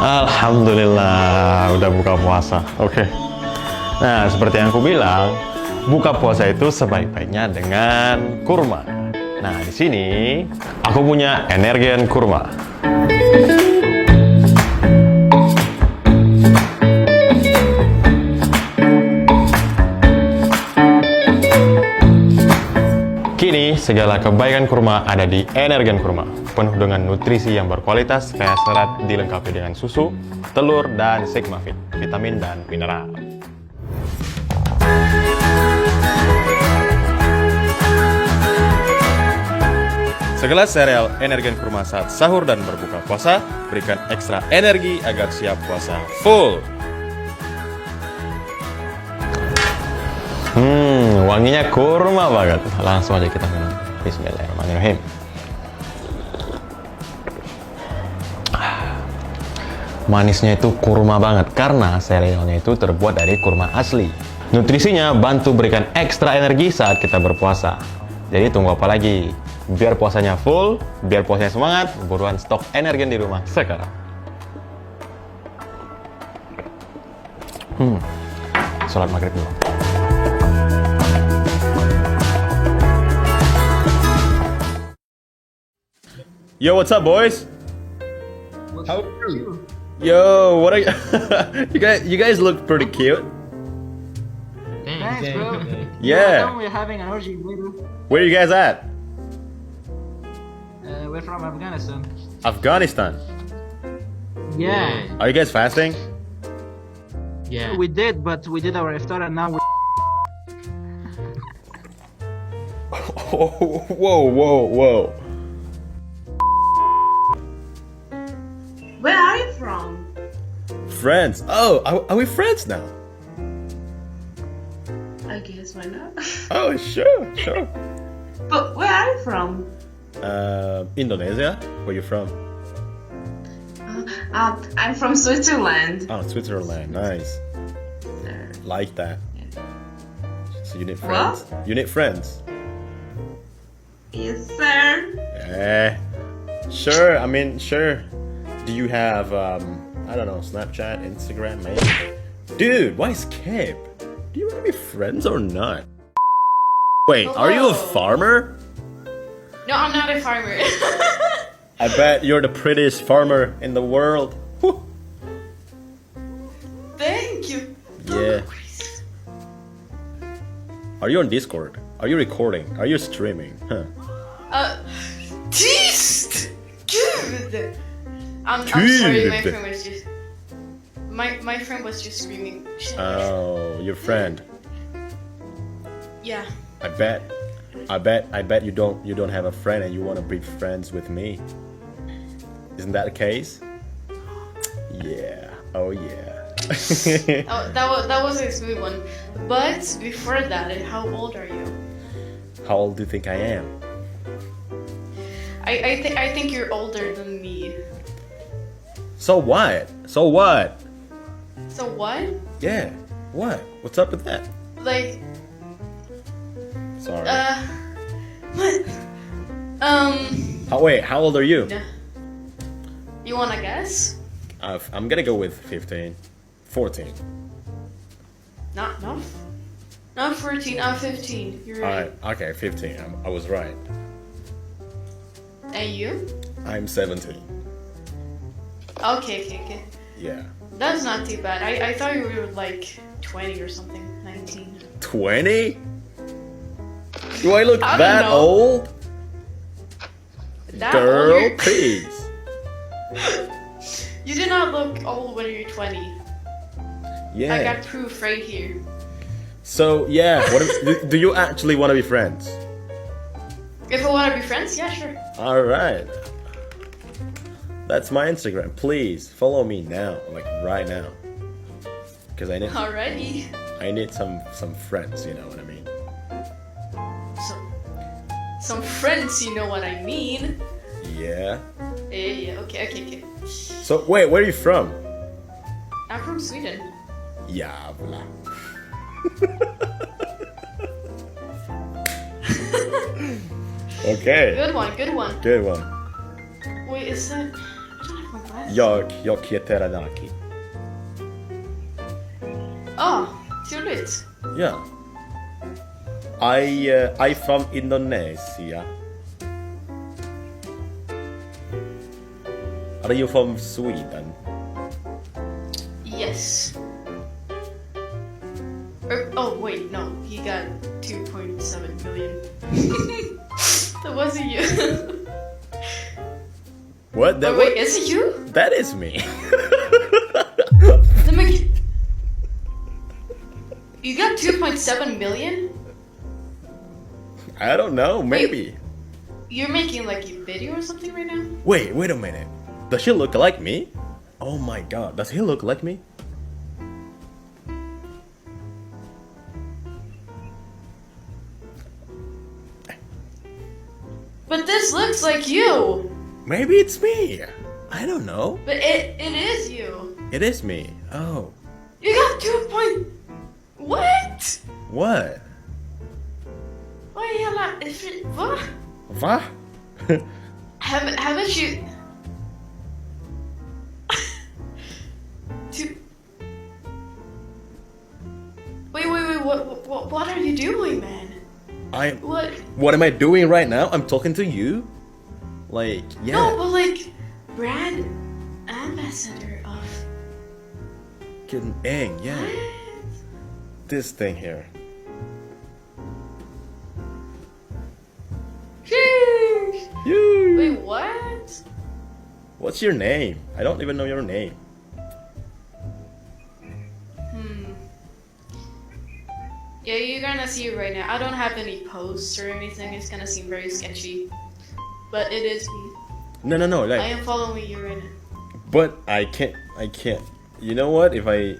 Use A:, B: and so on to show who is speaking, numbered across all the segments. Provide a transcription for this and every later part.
A: Alhamdulillah udah buka puasa. Oke. Nah, seperti yang aku bilang, buka puasa itu sebaik-baiknya dengan kurma. Nah, di sini aku punya energen kurma. Kini, segala kebaikan kurma ada di energen kurma. Penuh dengan nutrisi yang berkualitas, kaya serat, dilengkapi dengan susu, telur, dan sigma fit, vitamin dan mineral. Segelas sereal energen kurma saat sahur dan berbuka puasa, berikan ekstra energi agar siap puasa full. Wanginya kurma banget. Langsung aja kita minum. Bismillahirrahmanirrahim. Manisnya itu kurma banget karena serealnya itu terbuat dari kurma asli. Nutrisinya bantu berikan ekstra energi saat kita berpuasa. Jadi tunggu apa lagi? Biar puasanya full, biar puasanya semangat, buruan stok energen di rumah sekarang. Sholat maghrib dulu. Yo, what's up, boys? How are you? Yo, what are you? you guys look pretty cute.
B: Thanks, bro.
A: Yeah.
B: We're having an orgy later.
A: Where are you guys at?
B: We're from Afghanistan.
A: Afghanistan.
B: Yeah.
A: Are you guys fasting?
B: Yeah. We did, but we did our iftar and now we.
A: Whoa.
C: Where are you from?
A: Friends. Oh, are we friends now?
C: I guess why not?
A: Oh, sure.
C: But where are you from?
A: Indonesia? Where you from?
C: I'm from Switzerland.
A: Oh, Switzerland. Nice. Like that. So you need friends?
C: What?
A: You need friends?
C: Yes, sir.
A: Sure. Sure. Do you have, I don't know, Snapchat, Instagram, maybe? Dude, why skip? Do you want to be friends or not? Wait, are you a farmer?
D: No, I'm not a farmer.
A: I bet you're the prettiest farmer in the world.
D: Thank you.
A: Yeah. Are you on Discord? Are you recording? Are you streaming? Huh.
D: Teased. Good. I'm sorry, my friend was just my friend was just screaming.
A: Oh, your friend.
D: Yeah.
A: I bet you don't have a friend and you want to be friends with me. Isn't that the case? Yeah. Oh yeah.
D: Oh, that was a smooth one. But before that, how old are you?
A: How old do you think I am?
D: I think you're older than me.
A: So what?
D: So what?
A: Yeah. What? What's up with that?
D: Like.
A: Sorry.
D: What?
A: How old are you?
D: You wanna guess?
A: I'm gonna go with 15. 14.
D: Not 14, not 15. You're right.
A: Alright, okay, 15. I was right.
D: And you?
A: I'm 17.
D: Okay.
A: Yeah.
D: That's not too bad. I thought you were like 20 or something. 19.
A: 20? Do I look
D: I don't
A: that
D: know.
A: old?
D: That
A: Girl,
D: old?
A: please.
D: You do not look old when you're 20.
A: Yeah.
D: I got proof right here.
A: So, yeah, do you actually want to be friends?
D: If I want to be friends, yeah, sure.
A: Alright. That's my Instagram. Please follow me now, like right now. Because
D: Alrighty.
A: I need some friends, you know what I mean?
D: Some friends, you know what I mean.
A: Yeah.
D: Yeah, okay.
A: So, wait, where are you from?
D: I'm from Sweden.
A: Jävlar. Okay.
D: Good one.
A: Good one.
D: Wait, is that... I don't have my
E: Jag heter Naki.
D: Trevligt.
E: Yeah. I from Indonesia. Are you from Sweden?
D: Yes. Oh wait, no, he got 2.7 million. That wasn't you.
E: What? That
D: Oh wait, is it you?
E: That is me.
D: Let me. You got 2.7 million?
E: I don't know. Maybe.
D: You're making like a video or something right now?
E: Wait a minute. Does he look like me? Oh my god, does he look like me?
D: But this looks like you.
E: Maybe it's me. I don't know.
D: But it is you.
E: It is me. Oh.
D: You got 2 point. What?
E: What?
D: Why are you not? What?
E: Va?
D: Haven't you? Two. Wait. What are you doing, man? What
E: What am I doing right now? I'm talking to you? Like, yeah.
D: No, but like, brand ambassador of.
E: Getting egg, yeah.
D: What?
E: This thing here.
D: Sheesh.
E: You.
D: Wait, what?
E: What's your name? I don't even know your name.
D: Yeah, you're gonna see it right now. I don't have any posts or anything. It's gonna seem very sketchy, but it is me.
E: No.
D: I
E: Like,
D: am following you right now.
E: but I can't. You know what? If I.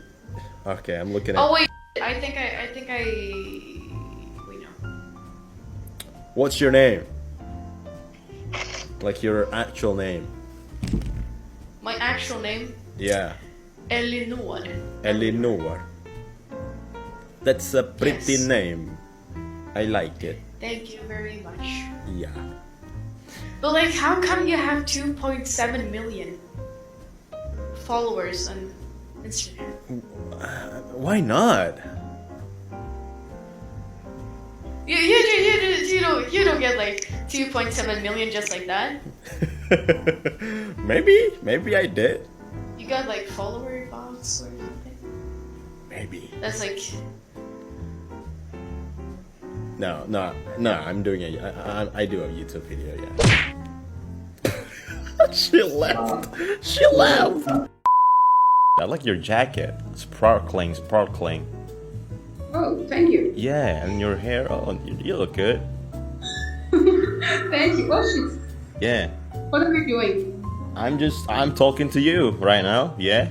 E: Okay, I'm looking at.
D: Oh wait, I think I. Wait, no.
E: What's your name? Like your actual name.
D: My actual name,
E: Yeah.
D: Elinor.
E: Elinor. That's a pretty
D: Yes.
E: name. I like it.
D: Thank you very much.
E: Yeah.
D: But like, how come you have 2.7 million followers on Instagram?
E: Why not?
D: You don't get like 2.7 million just like that.
E: Maybe I did.
D: You got like follower bots or something.
E: Maybe.
D: That's like.
E: No. I'm doing I do a YouTube video. Yeah. She left. She left. I like your jacket. Sparkling.
F: Oh, thank you.
E: Yeah, and your hair. Oh, you look good.
F: Thank you. Oh shit.
E: Yeah.
F: What are you doing?
E: I'm talking to you right now. Yeah.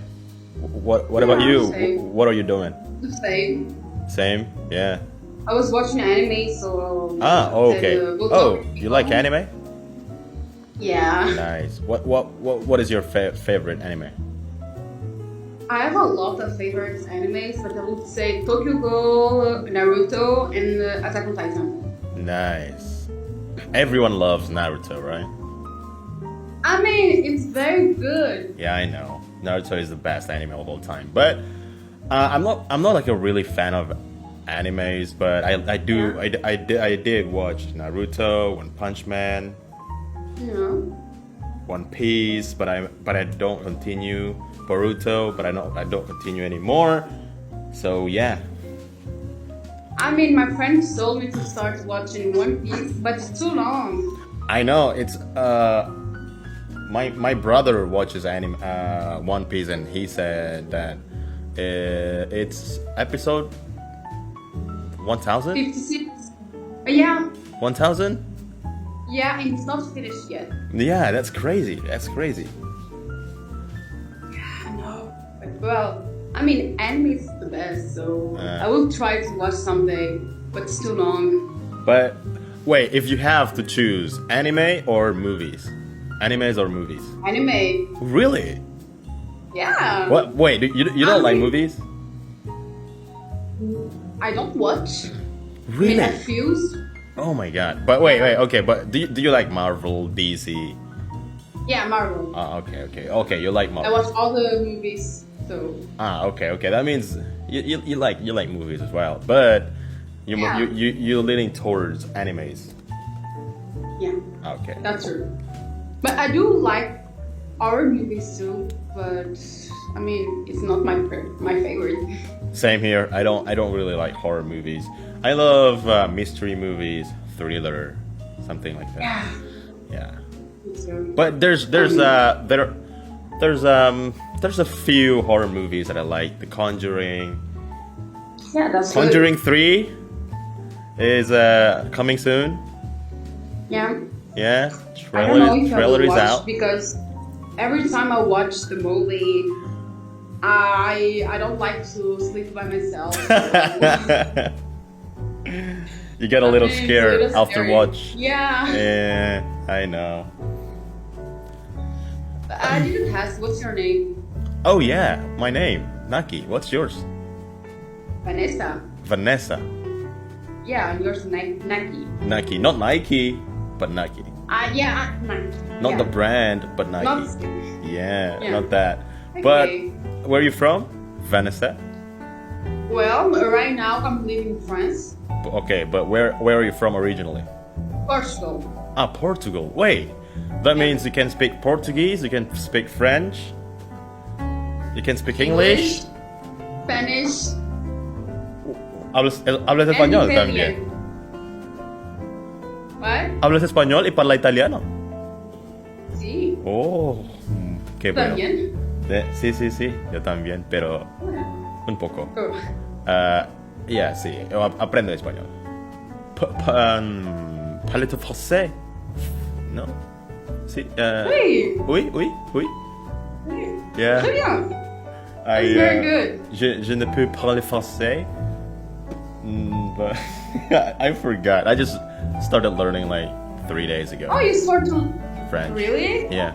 E: What about
F: Yeah,
E: you?
F: same.
E: What are you doing?
F: The same.
E: Same. Yeah.
F: I was watching anime, so.
E: Okay.
F: we'll
E: Oh,
F: talk.
E: you like anime?
F: Yeah.
E: Nice. What is your favorite anime?
F: I have a lot of favorite animes, but I would say Tokyo Ghoul, Naruto, and Attack on Titan.
E: Nice. Everyone loves Naruto, right?
F: I mean, it's very good.
E: Yeah, I know. Naruto is the best anime of all time. But I'm not like a really fan of animes, but I did watch Naruto, One Punch Man,
F: Yeah.
E: One Piece, but I don't continue. Boruto, but I don't continue anymore. So yeah.
F: I mean, my friend told me to start watching One Piece, but it's too long.
E: I know it's my brother watches anime One Piece, and he said that it's episode 1000.
F: 56. Yeah.
E: 1000.
F: Yeah, and it's not finished yet.
E: Yeah, that's crazy. That's crazy.
F: I know. But, well, I mean, anime is the best, so I will try to watch someday, but it's too long.
E: But wait, if you have to choose anime or movies, animes or movies?
F: Anime.
E: Really?
F: Yeah.
E: What? Wait, you don't like movies?
F: I don't watch.
E: Really?
F: I mean, I fuse.
E: Oh my god. But wait, okay, but do you like Marvel, DC?
F: Yeah, Marvel.
E: Okay. You like
F: I
E: Marvel.
F: watch all the movies, so
E: Okay. That means you like movies as well, but
F: Yeah.
E: you're leaning towards animes.
F: yeah,
E: Okay.
F: that's true. But I do like horror movies too. But I mean, it's not my favorite.
E: Same here. I don't really like horror movies. I love mystery movies, thriller, something like that. Yeah.
F: So,
E: But there's a few horror movies that I like. The Conjuring.
F: yeah, that's
E: Conjuring 3 is coming soon.
F: Good. Yeah.
E: Yeah.
F: I don't know if I
E: Trailer
F: will
E: is
F: watch
E: out.
F: because every time I watch the movie, I don't like to sleep by myself.
E: You get a little
F: It's
E: scared
F: little
E: after
F: scary.
E: watch.
F: Yeah.
E: Yeah, I know.
F: I didn't ask. What's your name?
E: Oh yeah, my name Naki. What's yours?
F: Vanessa.
E: Vanessa.
F: Yeah, and yours Naki.
E: Naki, not Nike, but Naki.
F: Yeah, Naki.
E: Not
F: yeah.
E: the brand, but Nike.
F: Not-
E: Yeah,
F: Yeah.
E: not that.
F: Okay.
E: But where are you from? Vanessa?
F: Well, right now I'm living in France,
E: Okay, but where are you from originally?
F: Portugal.
E: Ah, Portugal. Wait, that means you can speak Portuguese, you can speak French, you can speak English.
F: Spanish,
E: Hablas
F: and
E: español
F: Italian.
E: también.
F: What?
E: Hablas español y parla italiano.
F: Sí.
E: Oh, qué bueno.
F: También.
E: Sí, yo también, pero un poco.
F: Oh.
E: Yeah, sí, aprendo español. Parles-tu français? Non? Si,
F: Oui.
E: Oui. Yeah.
F: Très bien.
E: I,
F: That's very good.
E: Je ne peux parler français, but I forgot. I just started learning like 3 days ago.
F: Oh, you sort of.
E: French.
F: Really?
E: Yeah.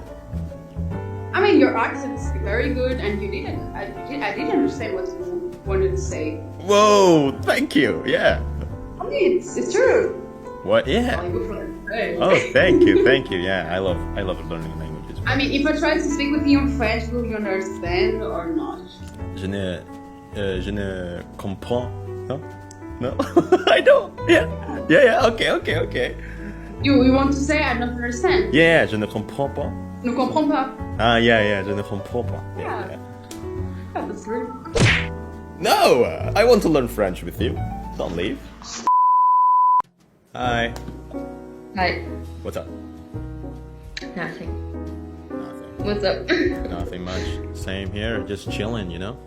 F: I mean, your accent is very good, and you didn't. I didn't understand what you wanted to say.
E: Whoa! Thank you. Yeah.
F: I mean, it's true.
E: What? Yeah.
F: Like, good for them. Hey.
E: Oh, thank you. Yeah, I love learning languages.
F: I mean, if I try to speak with you in French, will you understand or not?
E: Je ne comprends. No. I don't. Yeah. Okay.
F: You want to say I don't understand?
E: Yeah, je ne comprends pas.
F: Ne comprends pas.
E: Ah, yeah, je ne comprends pas.
F: Yeah. Yeah, that's true.
E: No, I want to learn French with you. Don't leave. Hi.
F: Hi.
E: What's up?
F: Nothing.
E: Nothing.
F: What's up?
E: Nothing much. Same here, just chilling, you know?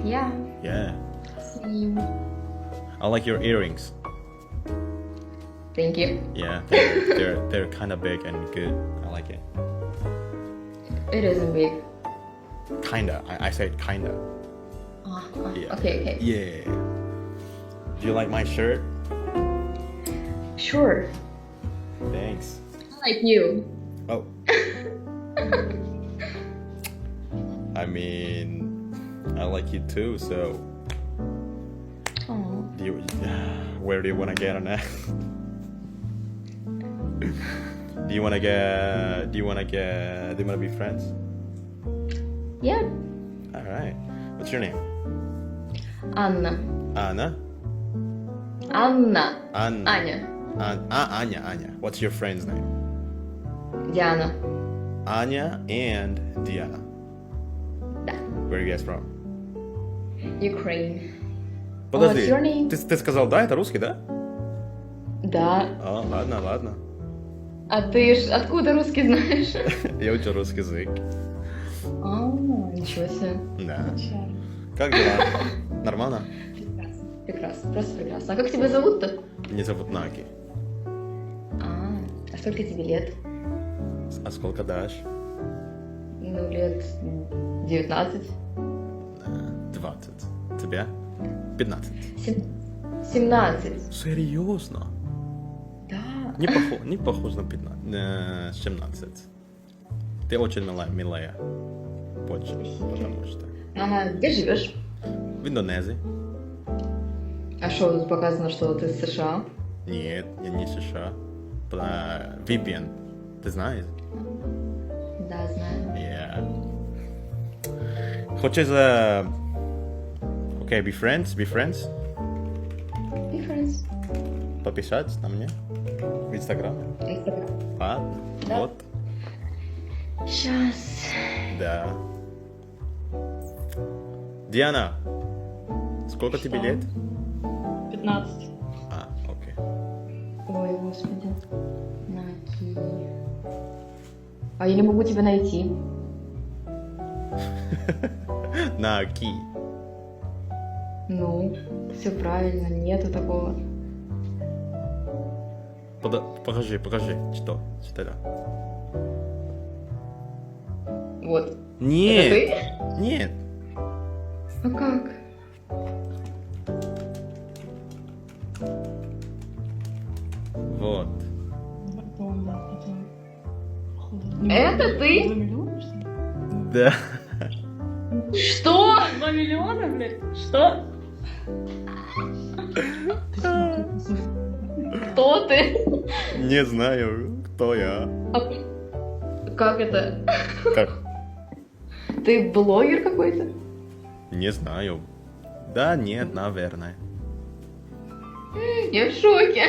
F: Yeah.
E: Yeah.
F: Same.
E: I like your earrings.
F: Thank you.
E: Yeah, they're kind of big and good. I like it.
F: It isn't big.
E: Kinda. I said kinda. Yeah.
F: Okay.
E: Yeah. Do you like my shirt?
F: Sure.
E: Thanks.
F: Like you.
E: Oh. I mean, I like you too, so
F: Oh.
E: where do you want to get on that? Do you want to be friends?
F: Yeah.
E: All right. What's your name?
F: Anna.
E: Anna?
F: Anna.
E: Anna.
F: Anya.
E: Anya. What's your friend's name?
F: Diana.
E: Anya and Diana.
F: Да.
E: Where are you guys from?
F: Ukraine.
E: Подожди.
F: What's your name?
E: Ты сказал, да, это русский, да?
F: Да.
E: А, ладно.
F: А ты ж откуда русский знаешь?
E: Я учу русский язык.
F: Ничего себе.
E: Да. Как дела? Нормально?
F: Прекрасно. Просто прекрасно. А как тебя зовут-то?
E: Меня зовут Наки.
F: А сколько тебе лет?
E: А сколько дашь?
F: Ну, лет 19.
E: 20. Тебе? 15.
F: 17.
E: Серьезно?
F: Да.
E: Не похож на 15. 17. Ты очень милая. Очень, потому что.
F: Ага, где живешь?
E: В Индонезии.
F: А что тут показано, что ты из США?
E: Нет, я не США. VPN. Ты знаешь?
G: Да, знаю.
E: Yeah. Хочешь... Окей, be friends?
G: Difference.
E: Подписаться на мне? В Инстаграме?
G: Инстаграм.
E: Ладно,
G: Да.
E: вот.
G: Сейчас.
E: Да. Диана, сколько тебе лет?
G: 15.
E: А, окей.
G: Ой, господи. Наки. А я не могу тебя найти.
E: Наки.
G: Ну, все правильно, нету такого.
E: Покажи, что это?
G: Вот.
E: Нет,
G: Это
E: нет.
G: ты? А как?
E: Вот.
G: Это ты?
E: Да.
G: Что? 2 миллиона, блядь? Что? Кто ты?
E: Не знаю, кто я.
G: Как это?
E: Как?
G: Ты блогер какой-то?
E: Не знаю. Да, нет, наверное.
G: Я в шоке.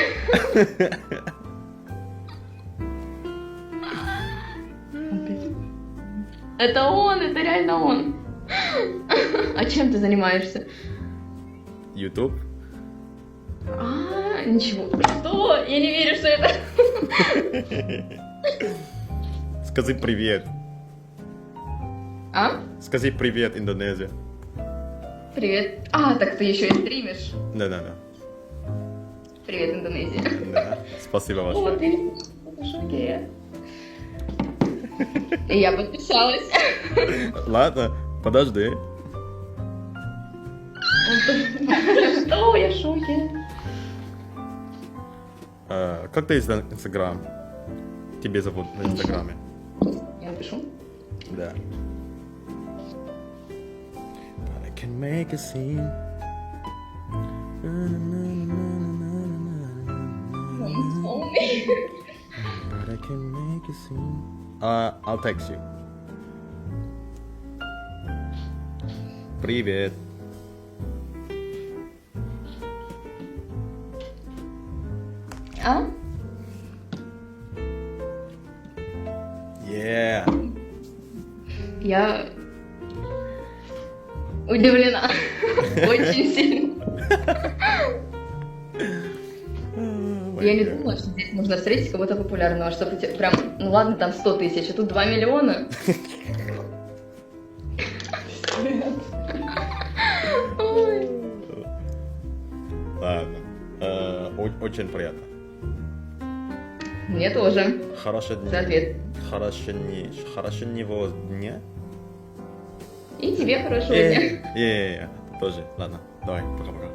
G: Это он, это реально он. А чем ты занимаешься?
E: YouTube?
G: А, ничего. Что? Я не верю, что это.
E: Скажи привет.
G: А?
E: Скажи привет, Индонезия.
G: Привет. А, так ты еще и стримишь.
E: Да.
G: Привет, Индонезия.
E: Да. Спасибо
G: О,
E: большое.
G: ты в шоке. И я подписалась.
E: Ладно, подожди.
G: Что? Я в шоке.
E: Как ты Инстаграм? Тебе зовут на Инстаграме?
G: Я напишу.
E: Да. But I can make a scene. But I can make a scene. I'll text you. Привет.
G: А?
E: Yeah.
G: Я удивлена. Очень сильно. Я не думала, что здесь можно встретить кого-то популярного, чтобы прям, ну ладно, там 100 тысяч, а тут 2 миллиона. Ой.
E: Ладно. Очень приятно.
G: Мне тоже.
E: Хорошего
G: За ответ.
E: Хорошего дня.
G: И тебе хорошего дня.
E: Тоже. Ладно, давай, пока-пока.